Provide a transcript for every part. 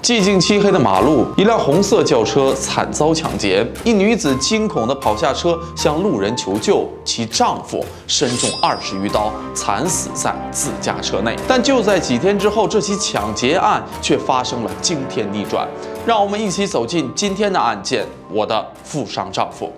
寂静漆黑的马路，一辆红色轿车惨遭抢劫，一女子惊恐地跑下车向路人求救，其丈夫身中20余刀，惨死在自家车内。但就在几天之后，这起抢劫案却发生了惊天逆转。让我们一起走进今天的案件——我的富商丈夫。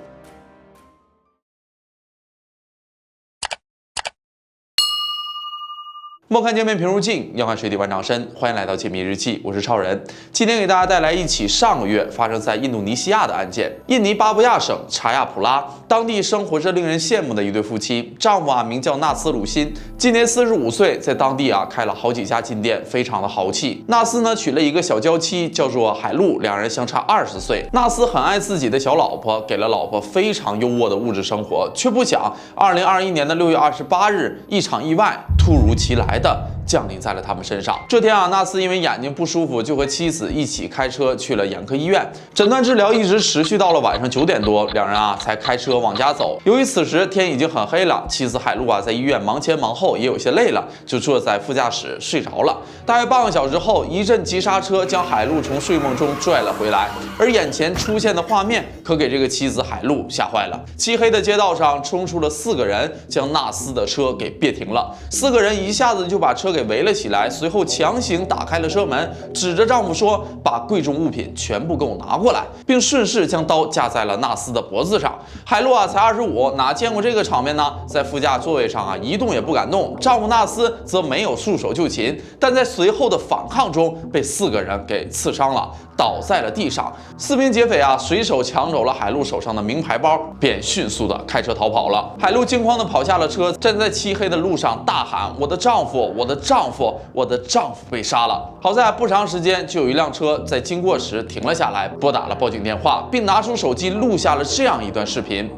莫看江面平如镜，要看水底万丈深。欢迎来到解密日记，我是超人。今天给大家带来一起上个月发生在印度尼西亚的案件。印尼巴布亚省查亚普拉，当地生活着令人羡慕的一对夫妻。丈夫名叫纳斯鲁辛，今年45岁，在当地开了好几家金店，非常的豪气。纳斯呢娶了一个小娇妻，叫做海露，两人相差20岁。纳斯很爱自己的小老婆，给了老婆非常优渥的物质生活，却不想2021年的6月28日，一场意外突如其来的降临在了他们身上。这天纳斯因为眼睛不舒服，就和妻子一起开车去了眼科医院。诊断治疗一直持续到了晚上9点多，两人才开车往家走。由于此时天已经很黑了，妻子海露在医院忙前忙后，也有些累了，就坐在副驾驶睡着了。大约半个小时后，一阵急刹车将海露从睡梦中拽了回来，而眼前出现的画面可给这个妻子海露吓坏了。漆黑的街道上冲出了4个人，将纳斯的车给别停了。4个人一下子就把车给围了起来，随后强行打开了车门，指着丈夫说：“把贵重物品全部给我拿过来！”并顺势将刀架在了纳斯的脖子上。海露才25，哪见过这个场面呢？在副驾座位上一动也不敢动。丈夫纳斯则没有束手就擒，但在随后的反抗中被4个人给刺伤了，倒在了地上。4名劫匪随手抢走了海露手上的名牌包，便迅速的开车逃跑了。海露惊慌的跑下了车，站在漆黑的路上大喊：“我的丈夫！我的丈夫！我的丈夫被杀了！”好在不长时间就有一辆车在经过时停了下来，拨打了报警电话，并拿出手机录下了这样一段视频。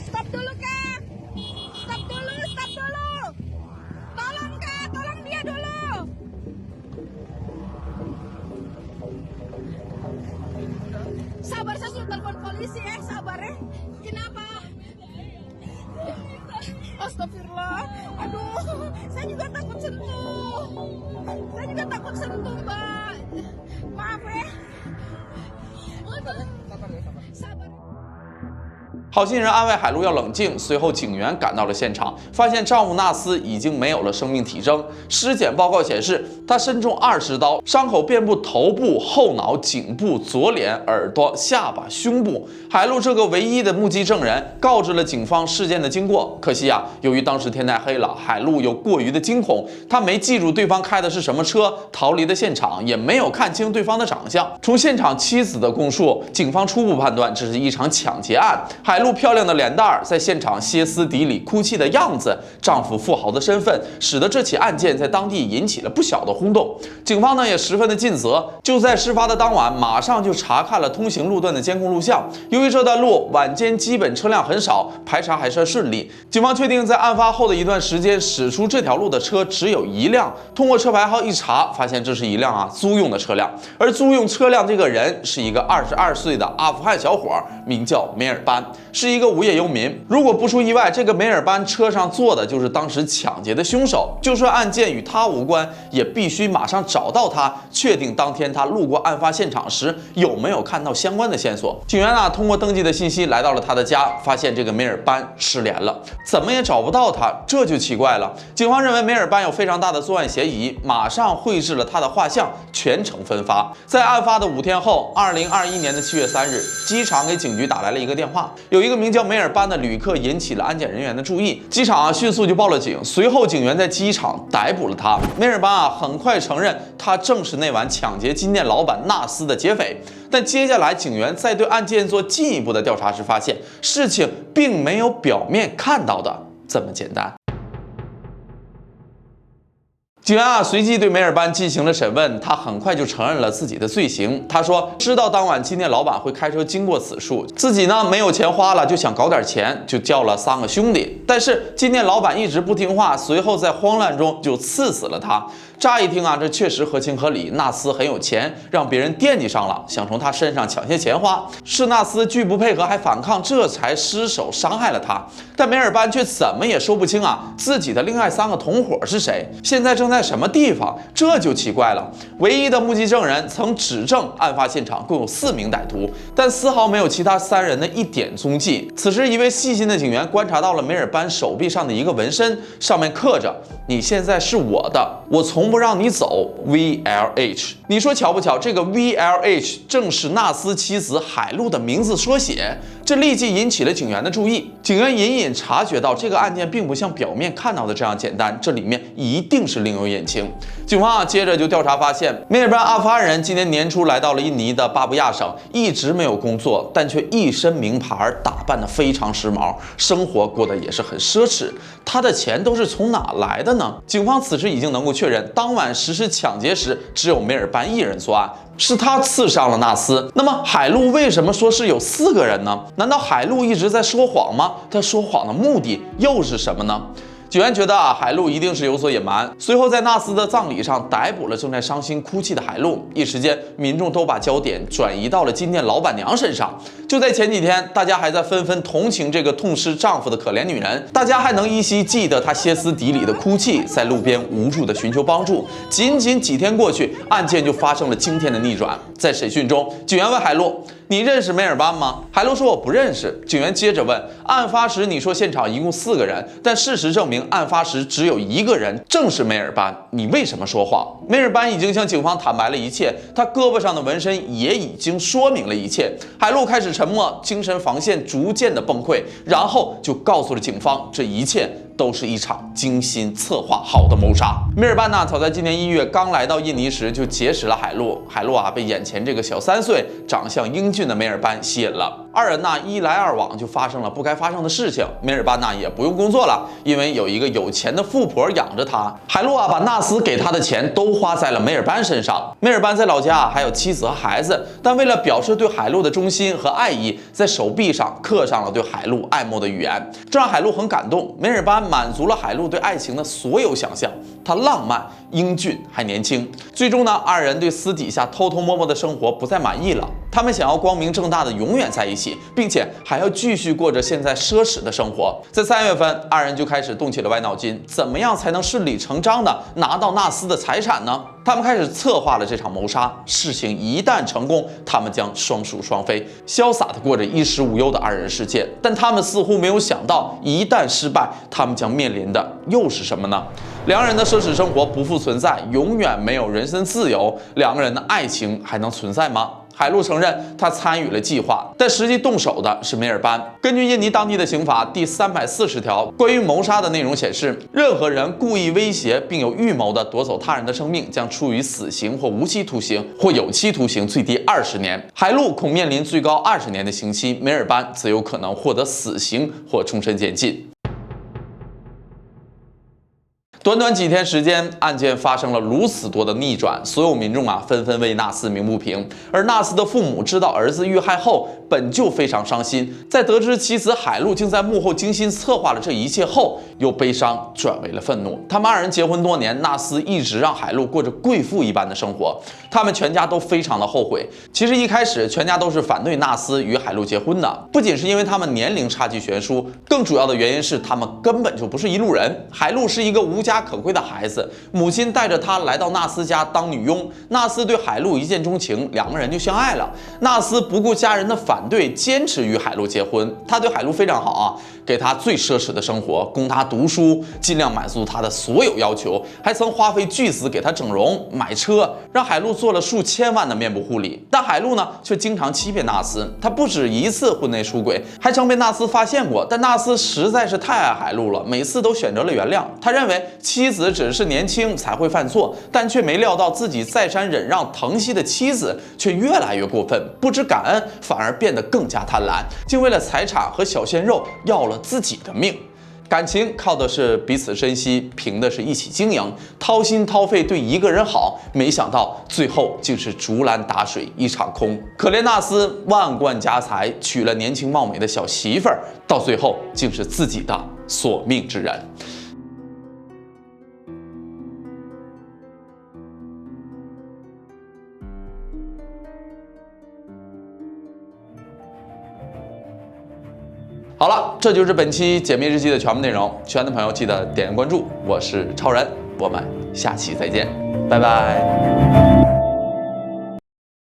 Stop dulu kak, stop dulu, stop dulu, tolong kak, tolong dia dulu. Sabar, saya sudah telepon polisi sabar ya. Kenapa? Astagfirullah, aduh, saya juga takut sentuh, mbak. Maaf ya. Sabar. 好心人安慰海露要冷静，随后警员赶到了现场，发现丈夫纳斯已经没有了生命体征。尸检报告显示，他身中20刀，伤口遍布头部、后脑、颈部、左脸、耳朵、下巴、胸部。海露这个唯一的目击证人告知了警方事件的经过。可惜由于当时天太黑了，海露又过于的惊恐，他没记住对方开的是什么车，逃离的现场，也没有看清对方的长相。从现场妻子的供述，警方初步判断这是一场抢劫案。海露漂亮的脸蛋在现场歇斯底里哭泣的样子，丈夫富豪的身份，使得这起案件在当地引起了不小的轰动。警方也十分的尽责，就在事发的当晚，马上就查看了通行路段的监控录像。由于这段路晚间基本车辆很少，排查还算顺利。警方确定在案发后的一段时间，驶出这条路的车只有1辆。通过车牌号一查，发现这是一辆租用的车辆，而租用车辆这个人是一个22岁的阿富汗小伙，名叫梅尔班，是一个无业游民。如果不出意外，这个梅尔班车上坐的就是当时抢劫的凶手。就算案件与他无关，也必须马上找到他，确定当天他路过案发现场时有没有看到相关的线索。警员通过登记的信息来到了他的家，发现这个梅尔班失联了，怎么也找不到他，这就奇怪了。警方认为梅尔班有非常大的作案嫌疑，马上绘制了他的画像，全程分发。在案发的5天后，2021年的7月3日，机场给警局打来了一个电话，有一个名叫梅尔班的旅客引起了安检人员的注意，机场迅速就报了警。随后警员在机场逮捕了他。梅尔班很快承认他正是那晚抢劫金店老板纳斯的劫匪。但接下来警员在对案件做进一步的调查时，发现事情并没有表面看到的这么简单。警员随即对梅尔班进行了审问，他很快就承认了自己的罪行。他说知道当晚金店老板会开车经过此处，自己没有钱花了，就想搞点钱，就叫了3个兄弟。但是金店老板一直不听话，随后在慌乱中就刺死了他。乍一听啊，这确实合情合理。纳斯很有钱，让别人惦记上了，想从他身上抢些钱花。是纳斯拒不配合还反抗，这才失手伤害了他。但梅尔班却怎么也说不清啊，自己的另外3个同伙是谁，现在正在什么地方，这就奇怪了。唯一的目击证人曾指证案发现场共有4名歹徒，但丝毫没有其他3人的一点踪迹。此时，一位细心的警员观察到了梅尔班手臂上的一个纹身，上面刻着“你现在是我的，我从不让你走 VLH”。你说巧不巧？这个 VLH 正是纳斯妻子海璐的名字缩写，这立即引起了警员的注意。警员隐隐察觉到这个案件并不像表面看到的这样简单，这里面一定是另有隐情。警方接着就调查发现，梅尔班阿富汗人今年年初来到了印尼的巴布亚省，一直没有工作，但却一身名牌，打扮得非常时髦，生活过得也是很奢侈。他的钱都是从哪来的呢？警方此时已经能够确认，当晚实施抢劫时只有梅尔班一人作案，是他刺伤了纳斯。那么海璐为什么说是有4个人呢？难道海璐一直在说谎吗？他说谎的目的又是什么呢？警员觉得海璐一定是有所隐瞒。随后在纳斯的葬礼上逮捕了正在伤心哭泣的海璐，一时间民众都把焦点转移到了金店老板娘身上。就在前几天，大家还在纷纷同情这个痛失丈夫的可怜女人，大家还能依稀记得她歇斯底里的哭泣，在路边无助的寻求帮助。仅仅几天过去，案件就发生了惊天的逆转。在审讯中，警员问海璐：“你认识梅尔班吗？”海璐说：“我不认识。”警员接着问：“案发时你说现场一共4个人，但事实证明案发时只有1个人，正是梅尔班，你为什么说谎？”梅尔班已经向警方坦白了一切，他胳膊上的纹身也已经说明了一切。海璐开始沉默，精神防线逐渐的崩溃，然后就告诉了警方，这一切都是一场精心策划好的谋杀。梅尔班呢，早在今年1月刚来到印尼时就结识了海璐，海璐啊被眼前这个小3岁、长相英俊的梅尔班吸引了。2人呢一来二往，就发生了不该发生的事情。梅尔班呢也不用工作了，因为有一个有钱的富婆养着他。海璐啊把纳斯给他的钱都花在了梅尔班身上。梅尔班在老家还有妻子和孩子，但为了表示对海璐的忠心和爱意，在手臂上刻上了对海璐爱慕的语言，这让海璐很感动。梅尔班满足了海璐对爱情的所有想象，他浪漫、英俊还年轻。最终呢，2人对私底下偷偷摸摸的生活不再满意了，他们想要光明正大的永远在一起，并且还要继续过着现在奢侈的生活。在3月份，2人就开始动起了歪脑筋，怎么样才能顺理成章的拿到纳斯的财产呢？他们开始策划了这场谋杀。事情一旦成功，他们将双宿双飞，潇洒的过着衣食无忧的2人世界。但他们似乎没有想到，一旦失败，他们将面临的又是什么呢？2人的奢侈生活不复存在，永远没有人身自由，2个人的爱情还能存在吗？海璐承认他参与了计划，但实际动手的是梅尔班。根据印尼当地的刑法第340条，关于谋杀的内容显示，任何人故意威胁并有预谋的夺走他人的生命，将处以死刑或无期徒刑或有期徒刑，最低20年。海璐恐面临最高20年的刑期，梅尔班则有可能获得死刑或终身监禁。短短几天时间，案件发生了如此多的逆转，所有民众啊纷纷为纳斯鸣不平。而纳斯的父母知道儿子遇害后，本就非常伤心，在得知妻子海璐竟在幕后精心策划了这一切后，由悲伤转为了愤怒。他们2人结婚多年，纳斯一直让海璐过着贵妇一般的生活，他们全家都非常的后悔。其实一开始，全家都是反对纳斯与海璐结婚的，不仅是因为他们年龄差距悬殊，更主要的原因是他们根本就不是一路人。海璐是一个无家可归的孩子，母亲带着他来到纳斯家当女佣，纳斯对海璐一见钟情，2个人就相爱了。纳斯不顾家人的反对，坚持与海璐结婚。他对海璐非常好啊，给他最奢侈的生活，供他读书，尽量满足他的所有要求，还曾花费巨资给他整容、买车，让海璐做了数千万的面部护理。但海璐呢，却经常欺骗纳斯，他不止1次婚内出轨，还曾被纳斯发现过。但纳斯实在是太爱海璐了，每次都选择了原谅。他认为妻子只是年轻才会犯错，但却没料到自己再三忍让疼惜的妻子却越来越过分，不知感恩，反而变得更加贪婪，竟为了财产和小鲜肉要了自己的命。感情靠的是彼此珍惜，凭的是一起经营，掏心掏肺对一个人好，没想到最后竟是竹篮打水一场空。可怜纳斯万贯家财，娶了年轻貌美的小媳妇儿，到最后竟是自己的索命之人。感情靠的是彼此珍惜，凭的是一起经营，掏心掏肺对一个人好，没想到最后竟是竹篮打水一场空。可怜纳斯万贯家财，娶了年轻貌美的小媳妇儿，到最后竟是自己的索命之人。好了，这就是本期解密日记的全部内容。喜欢的朋友记得点个关注，我是超人，我们下期再见，拜拜。